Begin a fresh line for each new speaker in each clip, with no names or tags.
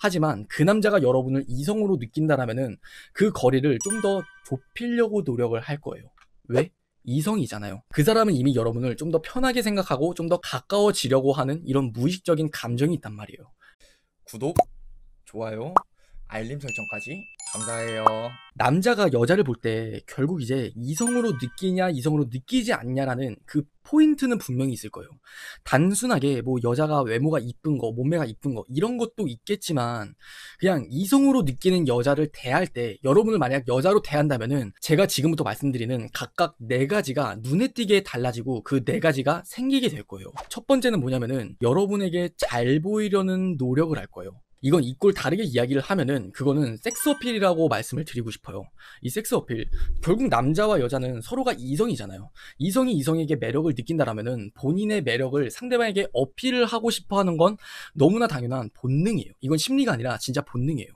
하지만 그 남자가 여러분을 이성으로 느낀다라면은 그 거리를 좀 더 좁히려고 노력을 할 거예요. 왜? 이성이잖아요. 그 사람은 이미 여러분을 좀 더 편하게 생각하고 좀 더 가까워지려고 하는 이런 무의식적인 감정이 있단 말이에요. 구독, 좋아요, 알림 설정까지 감사해요. 남자가 여자를 볼 때 결국 이제 이성으로 느끼냐 이성으로 느끼지 않냐라는 그 포인트는 분명히 있을 거예요. 단순하게 뭐 여자가 외모가 이쁜 거, 몸매가 이쁜 거 이런 것도 있겠지만 그냥 이성으로 느끼는 여자를 대할 때 여러분을 만약 여자로 대한다면은 제가 지금부터 말씀드리는 각각 4가지가 눈에 띄게 달라지고 그 4가지가 생기게 될 거예요. 첫 번째는 뭐냐면은 여러분에게 잘 보이려는 노력을 할 거예요. 이건 이꼴 다르게 이야기를 하면은 그거는 섹스 어필이라고 말씀을 드리고 싶어요. 이 섹스 어필, 결국 남자와 여자는 서로가 이성이잖아요. 이성이 이성에게 매력을 느낀다라면은 본인의 매력을 상대방에게 어필을 하고 싶어 하는 건 너무나 당연한 본능이에요. 이건 심리가 아니라 진짜 본능이에요.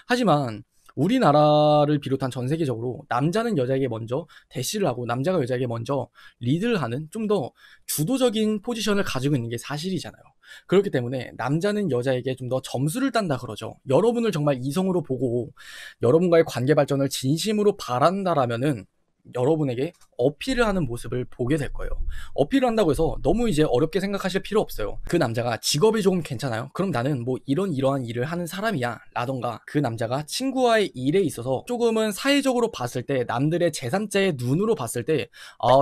하지만 우리나라를 비롯한 전 세계적으로 남자는 여자에게 먼저 대시를 하고 남자가 여자에게 먼저 리드를 하는 좀 더 주도적인 포지션을 가지고 있는 게 사실이잖아요. 그렇기 때문에 남자는 여자에게 좀 더 점수를 딴다 그러죠. 여러분을 정말 이성으로 보고 여러분과의 관계 발전을 진심으로 바란다라면은 여러분에게 어필을 하는 모습을 보게 될 거예요. 어필을 한다고 해서 너무 이제 어렵게 생각하실 필요 없어요. 그 남자가 직업이 조금 괜찮아요? 그럼 나는 뭐 이러한 일을 하는 사람이야 라던가, 그 남자가 친구와의 일에 있어서 조금은 사회적으로 봤을 때 남들의 제3자의 눈으로 봤을 때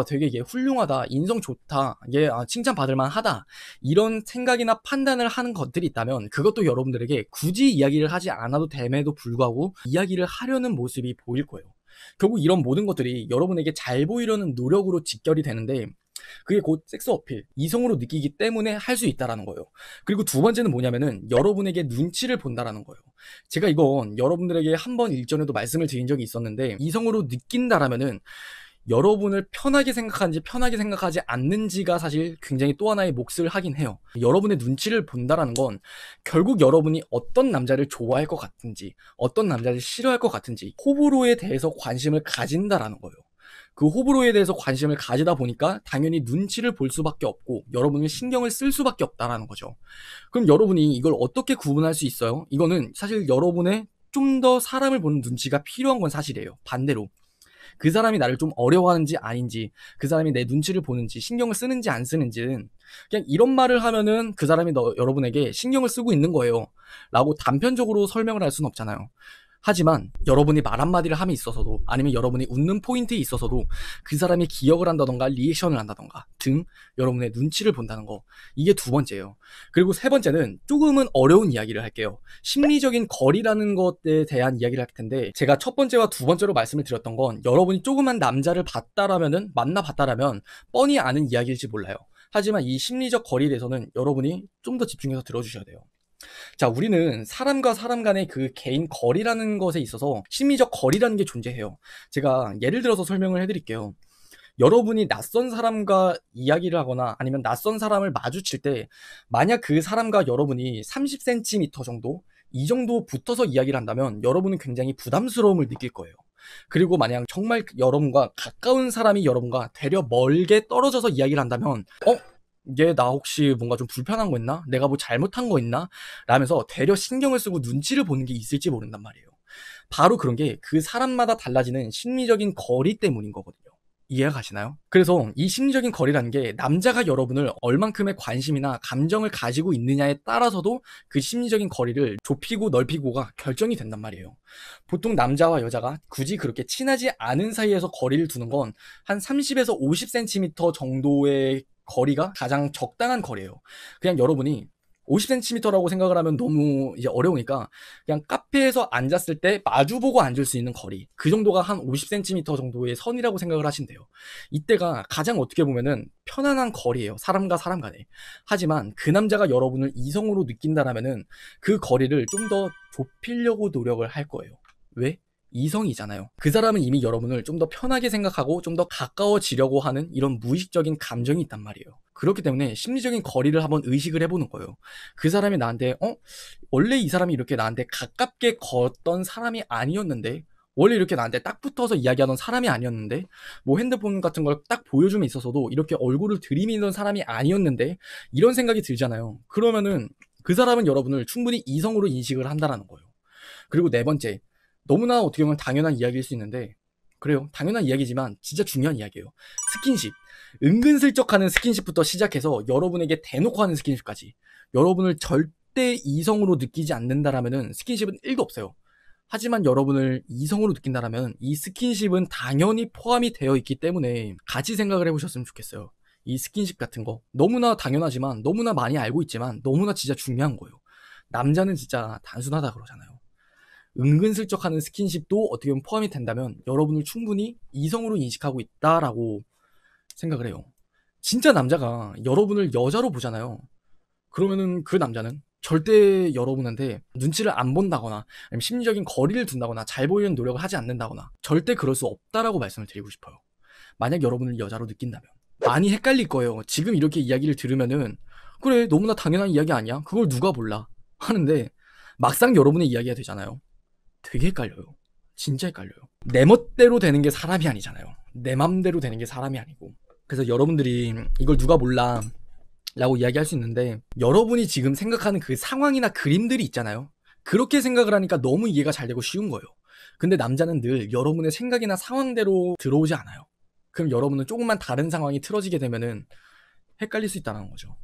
되게 얘 훌륭하다, 인성 좋다, 얘 칭찬받을 만하다, 이런 생각이나 판단을 하는 것들이 있다면 그것도 여러분들에게 굳이 이야기를 하지 않아도 됨에도 불구하고 이야기를 하려는 모습이 보일 거예요. 결국 이런 모든 것들이 여러분에게 잘 보이려는 노력으로 직결이 되는데 그게 곧 섹스 어필, 이성으로 느끼기 때문에 할 수 있다라는 거예요. 그리고 두 번째는 뭐냐면은 여러분에게 눈치를 본다라는 거예요. 제가 이건 여러분들에게 한번 일전에도 말씀을 드린 적이 있었는데, 이성으로 느낀다라면은 여러분을 편하게 생각하는지 편하게 생각하지 않는지가 사실 굉장히 또 하나의 몫을 하긴 해요. 여러분의 눈치를 본다라는 건 결국 여러분이 어떤 남자를 좋아할 것 같은지, 어떤 남자를 싫어할 것 같은지, 호불호에 대해서 관심을 가진다라는 거예요. 그 호불호에 대해서 관심을 가지다 보니까 당연히 눈치를 볼 수밖에 없고 여러분을 신경을 쓸 수밖에 없다라는 거죠. 그럼 여러분이 이걸 어떻게 구분할 수 있어요? 이거는 사실 여러분의 좀 더 사람을 보는 눈치가 필요한 건 사실이에요. 반대로 그 사람이 나를 좀 어려워하는지 아닌지, 그 사람이 내 눈치를 보는지 신경을 쓰는지 안 쓰는지는 그냥 이런 말을 하면은 그 사람이 여러분에게 신경을 쓰고 있는 거예요 라고 단편적으로 설명을 할 수는 없잖아요. 하지만 여러분이 말 한마디를 함에 있어서도, 아니면 여러분이 웃는 포인트에 있어서도 그 사람이 기억을 한다던가 리액션을 한다던가 등 여러분의 눈치를 본다는 거, 이게 두 번째예요. 그리고 세 번째는 조금은 어려운 이야기를 할게요. 심리적인 거리라는 것에 대한 이야기를 할 텐데, 제가 첫 번째와 두 번째로 말씀을 드렸던 건 여러분이 조그만 남자를 봤다라면은, 만나봤다라면 뻔히 아는 이야기일지 몰라요. 하지만 이 심리적 거리에 대해서는 여러분이 좀 더 집중해서 들어주셔야 돼요. 자, 우리는 사람과 사람 간의 그 개인 거리라는 것에 있어서 심리적 거리라는 게 존재해요. 제가 예를 들어서 설명을 해드릴게요. 여러분이 낯선 사람과 이야기를 하거나 아니면 낯선 사람을 마주칠 때 만약 그 사람과 여러분이 30cm 정도, 이 정도 붙어서 이야기를 한다면 여러분은 굉장히 부담스러움을 느낄 거예요. 그리고 만약 정말 여러분과 가까운 사람이 여러분과 되려 멀게 떨어져서 이야기를 한다면 얘 나 혹시 뭔가 좀 불편한 거 있나? 내가 뭐 잘못한 거 있나? 라면서 되려 신경을 쓰고 눈치를 보는 게 있을지 모른단 말이에요. 바로 그런 게 그 사람마다 달라지는 심리적인 거리 때문인 거거든요. 이해가 가시나요? 그래서 이 심리적인 거리라는 게 남자가 여러분을 얼만큼의 관심이나 감정을 가지고 있느냐에 따라서도 그 심리적인 거리를 좁히고 넓히고가 결정이 된단 말이에요. 보통 남자와 여자가 굳이 그렇게 친하지 않은 사이에서 거리를 두는 건 한 30에서 50cm 정도의 거리가 가장 적당한 거리예요. 그냥 여러분이 50cm라고 생각을 하면 너무 이제 어려우니까 그냥 카페에서 앉았을 때 마주보고 앉을 수 있는 거리, 그 정도가 한 50cm 정도의 선이라고 생각을 하시면 돼요. 이때가 가장 어떻게 보면은 편안한 거리예요, 사람과 사람 간에. 하지만 그 남자가 여러분을 이성으로 느낀다라면은 그 거리를 좀 더 좁히려고 노력을 할 거예요. 왜? 이성이잖아요. 그 사람은 이미 여러분을 좀 더 편하게 생각하고 좀 더 가까워지려고 하는 이런 무의식적인 감정이 있단 말이에요. 그렇기 때문에 심리적인 거리를 한번 의식을 해보는 거예요. 그 사람이 나한테 원래 이 사람이 이렇게 나한테 가깝게 걷던 사람이 아니었는데, 원래 이렇게 나한테 딱 붙어서 이야기하던 사람이 아니었는데, 뭐 핸드폰 같은 걸 딱 보여줌에 있어서도 이렇게 얼굴을 들이미던 사람이 아니었는데, 이런 생각이 들잖아요. 그러면은 그 사람은 여러분을 충분히 이성으로 인식을 한다라는 거예요. 그리고 네 번째, 너무나 어떻게 보면 당연한 이야기일 수 있는데, 그래요, 당연한 이야기지만 진짜 중요한 이야기예요. 스킨십. 은근슬쩍 하는 스킨십부터 시작해서 여러분에게 대놓고 하는 스킨십까지, 여러분을 절대 이성으로 느끼지 않는다라면은 스킨십은 1도 없어요. 하지만 여러분을 이성으로 느낀다라면 이 스킨십은 당연히 포함이 되어 있기 때문에 같이 생각을 해보셨으면 좋겠어요. 이 스킨십 같은 거 너무나 당연하지만, 너무나 많이 알고 있지만, 너무나 진짜 중요한 거예요. 남자는 진짜 단순하다 그러잖아요. 은근슬쩍 하는 스킨십도 어떻게 보면 포함이 된다면 여러분을 충분히 이성으로 인식하고 있다라고 생각을 해요. 진짜 남자가 여러분을 여자로 보잖아요. 그러면은 그 남자는 절대 여러분한테 눈치를 안 본다거나, 아니면 심리적인 거리를 둔다거나, 잘 보이는 노력을 하지 않는다거나, 절대 그럴 수 없다라고 말씀을 드리고 싶어요. 만약 여러분을 여자로 느낀다면. 많이 헷갈릴 거예요. 지금 이렇게 이야기를 들으면은, 그래, 너무나 당연한 이야기 아니야? 그걸 누가 몰라? 하는데 막상 여러분의 이야기가 되잖아요. 되게 헷갈려요. 진짜 헷갈려요. 내 멋대로 되는 게 사람이 아니잖아요. 내 맘대로 되는 게 사람이 아니고. 그래서 여러분들이 이걸 누가 몰라 라고 이야기할 수 있는데, 여러분이 지금 생각하는 그 상황이나 그림들이 있잖아요. 그렇게 생각을 하니까 너무 이해가 잘 되고 쉬운 거예요. 근데 남자는 늘 여러분의 생각이나 상황대로 들어오지 않아요. 그럼 여러분은 조금만 다른 상황이 틀어지게 되면은 헷갈릴 수 있다는 거죠.